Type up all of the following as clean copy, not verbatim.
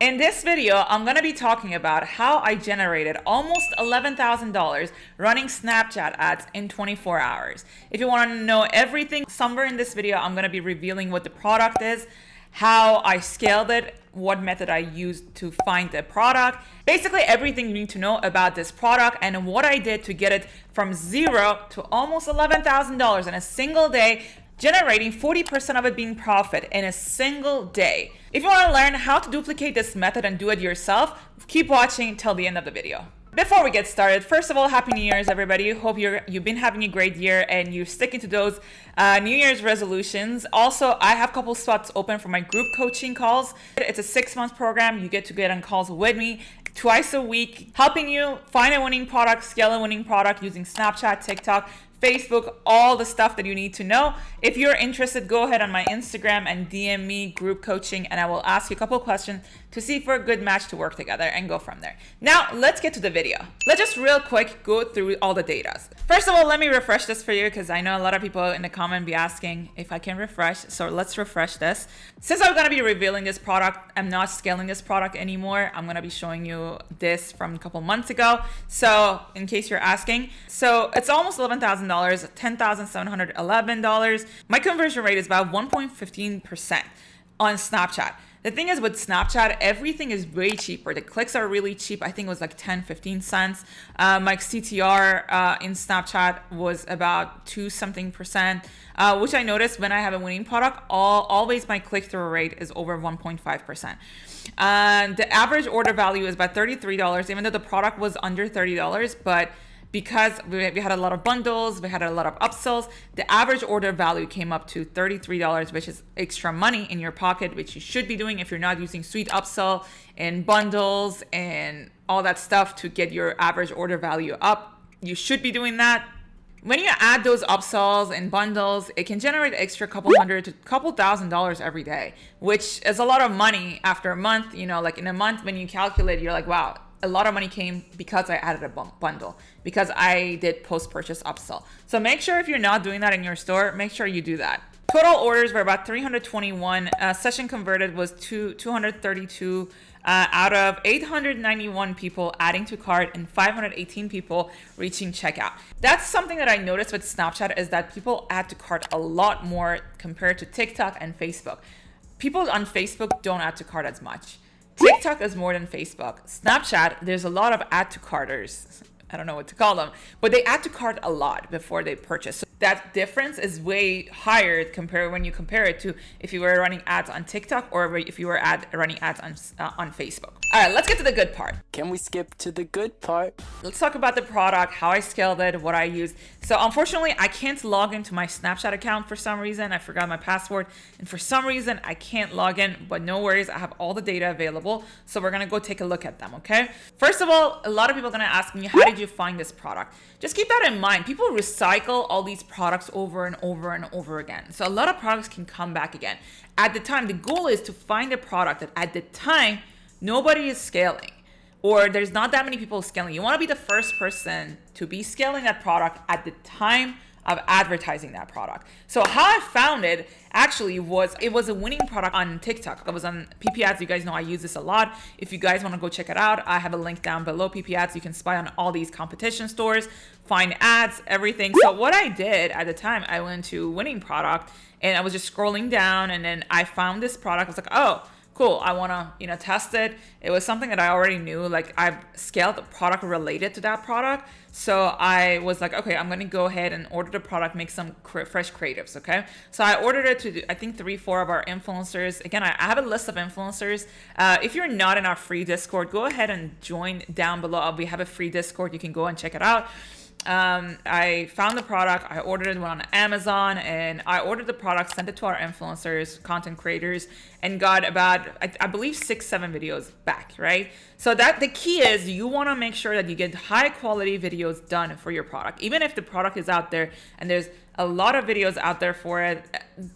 In this video, I'm going to be talking about how I generated almost $11,000 running Snapchat ads in 24 hours. If you want to know everything, somewhere in this video, I'm going to be revealing what the product is, how I scaled it, what method I used to find the product, basically everything you need to know about this product and what I did to get it from zero to almost $11,000 in a single day, generating 40% of it being profit in a single day. If you want to learn how to duplicate this method and do it yourself, keep watching till the end of the video. Before we get started, first of all, Happy New Year's, everybody. Hope you've been having a great year and you're sticking to those New Year's resolutions. Also, I have a couple spots open for my group coaching calls. It's a 6-month program. You get on calls with me twice a week, helping you find a winning product, scale a winning product using Snapchat, TikTok, Facebook, all the stuff that you need to know. If you're interested, go ahead on my Instagram and DM me group coaching, and I will ask you a couple of questions to see if we're a good match to work together and go from there. Now, let's get to the video. Let's just real quick go through all the data. First of all, let me refresh this for you because I know a lot of people in the comment be asking if I can refresh. So let's refresh this. Since I'm going to be revealing this product, I'm not scaling this product anymore. I'm going to be showing you this from a couple months ago. So in case you're asking, so it's almost $11,000, $10,711. My conversion rate is about 1.15% on Snapchat. The thing is with Snapchat, everything is way cheaper. The clicks are really cheap. I think it was like 10, 15 cents. My CTR in Snapchat was about 2 something percent, which I noticed when I have a winning product, always my click-through rate is over 1.5%. The average order value is about $33, even though the product was under $30, but because we had a lot of bundles, we had a lot of upsells, the average order value came up to $33, which is extra money in your pocket, which you should be doing if you're not using sweet upsell and bundles and all that stuff to get your average order value up. You should be doing that. When you add those upsells and bundles, it can generate extra couple hundred to couple $1,000s every day, which is a lot of money after a month. You know, like in a month when you calculate, you're like, wow, a lot of money came because I added a bundle, because I did post-purchase upsell. So make sure if you're not doing that in your store, make sure you do that. Total orders were about 321. Session converted was 232 out of 891 people adding to cart and 518 people reaching checkout. That's something that I noticed with Snapchat is that people add to cart a lot more compared to TikTok and Facebook. People on Facebook don't add to cart as much. TikTok is more than Facebook. Snapchat, there's a lot of add to carters. I don't know what to call them, but they add to cart a lot before they purchase. So that difference is way higher when you compare it to if you were running ads on TikTok or if you were running ads on Facebook. All right, let's get to the good part. Can we skip to the good part? Let's talk about the product, how I scaled it, what I used. So unfortunately, I can't log into my Snapchat account for some reason. I forgot my password, and for some reason, I can't log in, but no worries. I have all the data available. So we're gonna go take a look at them, okay? First of all, a lot of people are gonna ask me, how did you find this product? Just keep that in mind. People recycle all these products over and over and over again. So a lot of products can come back again. At the time, the goal is to find a product that at the time, nobody is scaling, or there's not that many people scaling. You want to be the first person to be scaling that product at the time of advertising that product. So how I found it actually was, it was a winning product on TikTok. I was on PP Ads. You guys know I use this a lot. If you guys want to go check it out, I have a link down below. PP Ads, you can spy on all these competition stores, find ads, everything. So what I did at the time, I went to winning product and I was just scrolling down, and then I found this product. I was like, oh, cool, I want to, test it. It was something that I already knew, like I've scaled the product related to that product. So I was like, okay, I'm going to go ahead and order the product, make some fresh creatives. Okay. So I ordered it to, I think 3-4 of our influencers. Again, I have a list of influencers. If you're not in our free Discord, go ahead and join down below. We have a free Discord. You can go and check it out. I found the product, I ordered it, went on Amazon, and I ordered the product, sent it to our influencers, content creators, and got about, I believe 6-7 videos back, right? So that the key is you want to make sure that you get high quality videos done for your product. Even if the product is out there and there's a lot of videos out there for it,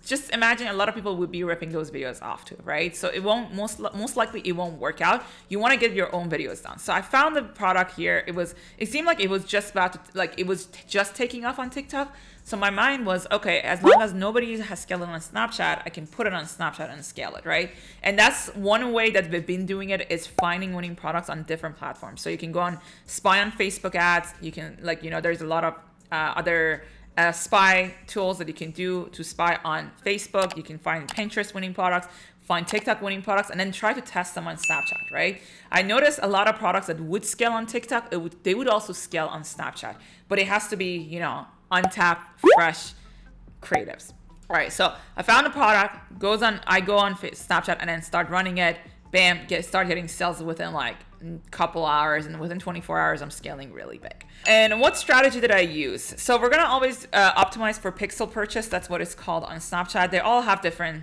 just imagine a lot of people would be ripping those videos off too, right? So it won't, most likely it won't work out. You want to get your own videos done. So I found the product here. It seemed like it was just about to, like it was just taking off on TikTok, So my mind was, okay, as long as nobody has scaled it on Snapchat, I can put it on Snapchat and scale it, right? And that's one way that we've been doing it, is finding winning products on different platforms. So you can go on spy on Facebook ads. You can, like, there's a lot of other spy tools that you can do to spy on Facebook. You can find Pinterest winning products, find TikTok winning products, and then try to test them on Snapchat, right? I noticed a lot of products that would scale on TikTok, they would also scale on Snapchat, but it has to be, untapped, fresh creatives. All right, so I found a product, I go on Snapchat and then start running it, bam, start getting sales within like a couple hours, and within 24 hours, I'm scaling really big. And what strategy did I use? So we're gonna always optimize for pixel purchase. That's what it's called on Snapchat. They all have different,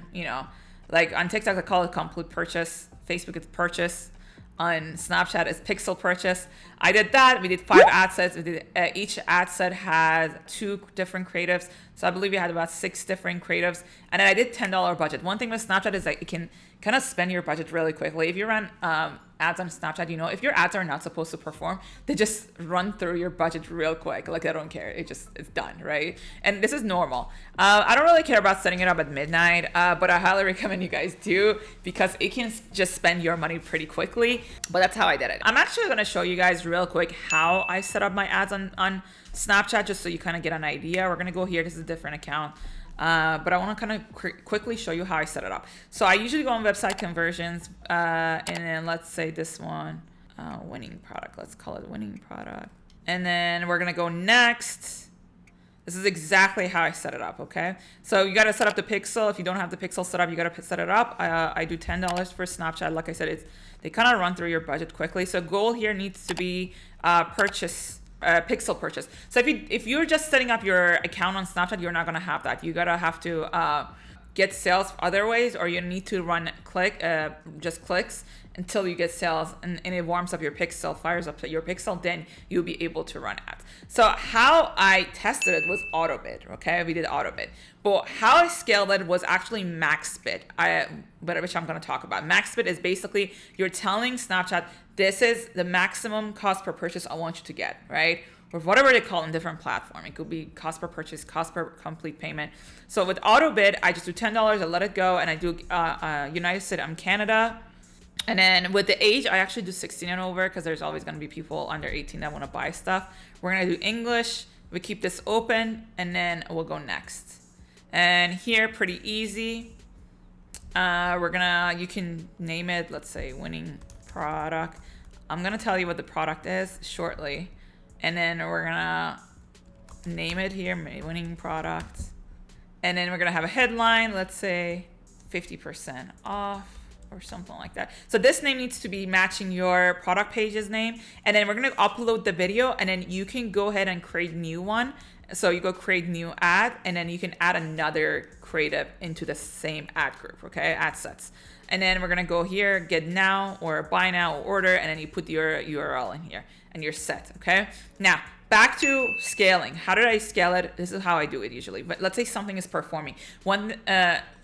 like on TikTok, I call it complete purchase. Facebook, it's purchase. On Snapchat, it's pixel purchase. I did that. We did 5 ad sets. Each ad set had 2 different creatives. So I believe we had about 6 different creatives. And then I did $10 budget. One thing with Snapchat is that it can kind of spend your budget really quickly. If you run ads on Snapchat, if your ads are not supposed to perform, they just run through your budget real quick. Like, they don't care. It's done, right? And this is normal. I don't really care about setting it up at midnight, but I highly recommend you guys do, because it can just spend your money pretty quickly. But that's how I did it. I'm actually going to show you guys real quick how I set up my ads on Snapchat, just so you kind of get an idea. We're going to go here. This is a different account. But I want to kind of quickly show you how I set it up. So I usually go on website conversions, and then let's say this one, winning product. Let's call it winning product. And then we're going to go next. This is exactly how I set it up, okay? So you got to set up the pixel. If you don't have the pixel set up, you got to set it up. I do $10 for Snapchat. Like I said, they kind of run through your budget quickly. So goal here needs to be pixel purchase. So if you're just setting up your account on Snapchat, you're not going to have that. You gotta have to get sales other ways, or you need to run just clicks until you get sales, and it warms up your pixel, fires up your pixel, then you'll be able to run ads. So how I tested it was auto bid. Okay, we did auto bid, but how I scaled it was actually max bid, which I'm going to talk about. Max bid is basically you're telling Snapchat, this is the maximum cost per purchase I want you to get, right? Or whatever they call it in different platform. It could be cost per purchase, cost per complete payment. So with auto bid, I just do $10, I let it go, and I do United States and Canada. And then with the age, I actually do 16 and over, because there's always going to be people under 18 that want to buy stuff. We're going to do English. We keep this open, and then we'll go next. And here, pretty easy. You can name it, let's say, winning product. I'm going to tell you what the product is shortly. And then we're going to name it here, winning product. And then we're going to have a headline, let's say 50% off, or something like that. So this name needs to be matching your product page's name. And then we're going to upload the video, and then you can go ahead and create new one. So you go create new ad, and then you can add another creative into the same ad group, okay? Ad sets. And then we're going to go here, get now, or buy now, or order, and then you put your URL in here, and you're set, okay? Now, back to scaling. How did I scale it? This is how I do it usually. But let's say something is performing. On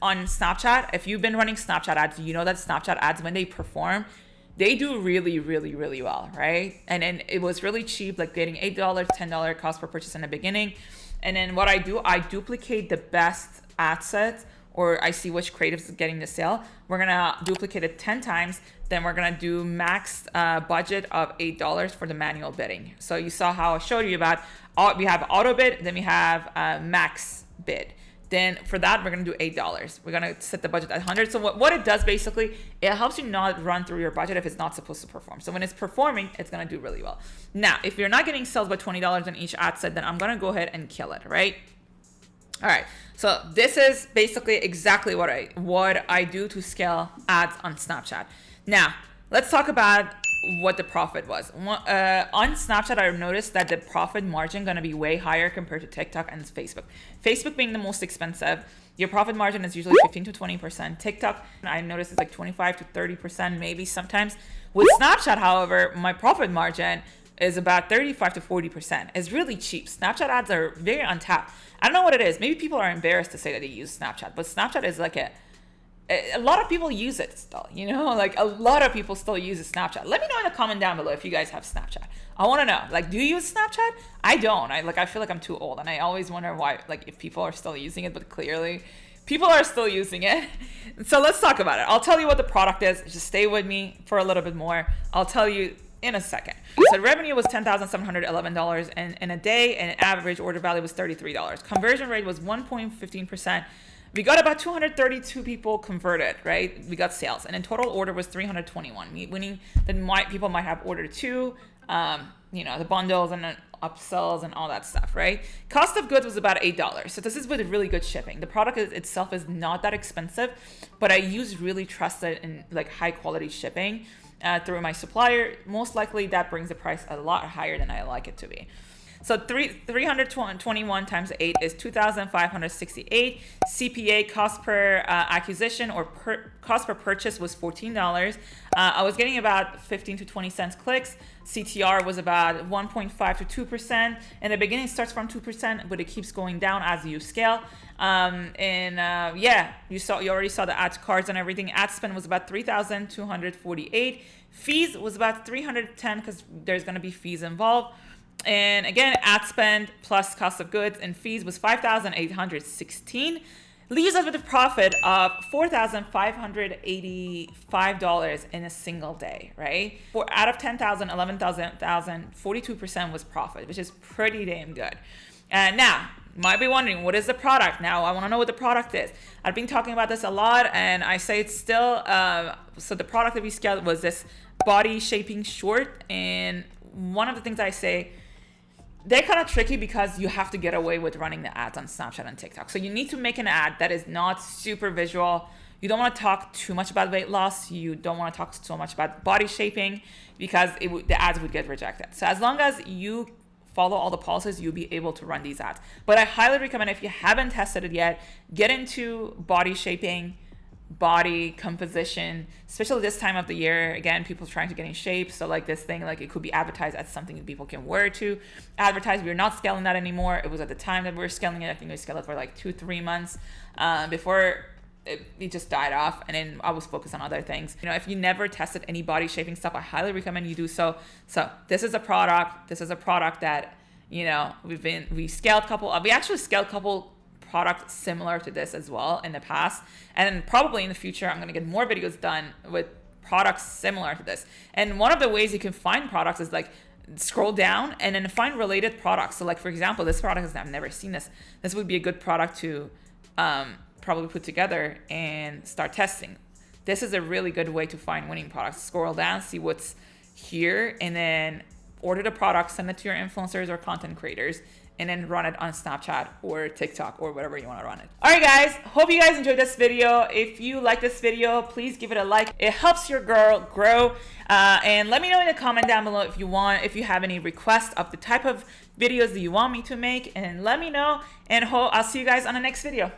Snapchat, if you've been running Snapchat ads, you know that Snapchat ads, when they perform, they do really, really, really well, right? And then it was really cheap, like getting $8, $10 cost per purchase in the beginning. And then what I do, I duplicate the best ad sets, or I see which creatives is getting the sale. We're gonna duplicate it 10 times. Then we're gonna do max budget of $8 for the manual bidding. So you saw how I showed you about, we have auto bid, then we have max bid. Then for that, we're gonna do $8. We're gonna set the budget at 100. So what it does basically, it helps you not run through your budget if it's not supposed to perform. So when it's performing, it's gonna do really well. Now, if you're not getting sales by $20 on each ad set, then I'm gonna go ahead and kill it, right? All right, so this is basically exactly what I do to scale ads on Snapchat. Now, let's talk about what the profit was. On Snapchat, I noticed that the profit margin gonna be way higher compared to TikTok and Facebook. Facebook being the most expensive, your profit margin is usually 15 to 20%. TikTok, I noticed, is like 25 to 30%, maybe sometimes. With Snapchat, however, my profit margin is about 35 to 40%. It's really cheap. Snapchat ads are very untapped. I don't know what it is. Maybe people are embarrassed to say that they use Snapchat, but Snapchat is like a lot of people use it still, like a lot of people still use Snapchat. Let me know in the comment down below if you guys have Snapchat. I want to know, like, do you use Snapchat? I don't. I feel like I'm too old, and I always wonder why, like, if people are still using it, but clearly people are still using it. So let's talk about it. I'll tell you what the product is. Just stay with me for a little bit more. I'll tell you in a second. So revenue was $10,711 in a day, and average order value was $33. Conversion rate was 1.15%. We got about 232 people converted, right? We got sales, and in total order was 321, meaning that people might have ordered two, the bundles and then upsells and all that stuff, right? Cost of goods was about $8. So this is with really good shipping. The product itself is not that expensive, but I use really trusted and like high quality shipping through my supplier. Most likely that brings the price a lot higher than I like it to be. So 321 times 8 is 2,568. CPA, cost per acquisition or cost per purchase, was $14. I was getting about 15 to 20 cents clicks. CTR was about 1.5 to 2%. In the beginning, it starts from 2%, but it keeps going down as you scale. You already saw the ad cards and everything. Ad spend was about 3,248. Fees was about 310 because there's going to be fees involved. And again, ad spend plus cost of goods and fees was $5,816. Leaves us with a profit of $4,585 in a single day, right? Out of 10,000, 11,000, 42% was profit, which is pretty damn good. And now, you might be wondering, what is the product? Now, I want to know what the product is. I've been talking about this a lot, and I say it's still, so the product that we scaled was this body shaping short. And one of the things I say, they're kind of tricky because you have to get away with running the ads on Snapchat and TikTok. So you need to make an ad that is not super visual. You don't want to talk too much about weight loss. You don't want to talk so much about body shaping because the ads would get rejected. So as long as you follow all the policies, you'll be able to run these ads. But I highly recommend, if you haven't tested it yet, get into body shaping, body composition, especially this time of the year. Again, people trying to get in shape. So like this thing, like it could be advertised as something that people can wear to advertise. We're not scaling that anymore. It was at the time that we were scaling it. I think we scaled it for like 2-3 months before it just died off. And then I was focused on other things. If you never tested any body shaping stuff, I highly recommend you do so. So this is a product. This is a product that, we actually scaled a couple products similar to this as well in the past, and probably in the future I'm going to get more videos done with products similar to this. And one of the ways you can find products is like scroll down and then find related products. So like, for example, this product is, I've never seen this would be a good product to probably put together and start testing. This is a really good way to find winning products. Scroll down, see what's here, and then order the product, send it to your influencers or content creators, and then run it on Snapchat or TikTok or whatever you want to run it. All right, guys, hope you guys enjoyed this video. If you like this video, please give it a like. It helps your girl grow. And let me know in the comment down below if you have any requests of the type of videos that you want me to make, and let me know. And I'll see you guys on the next video.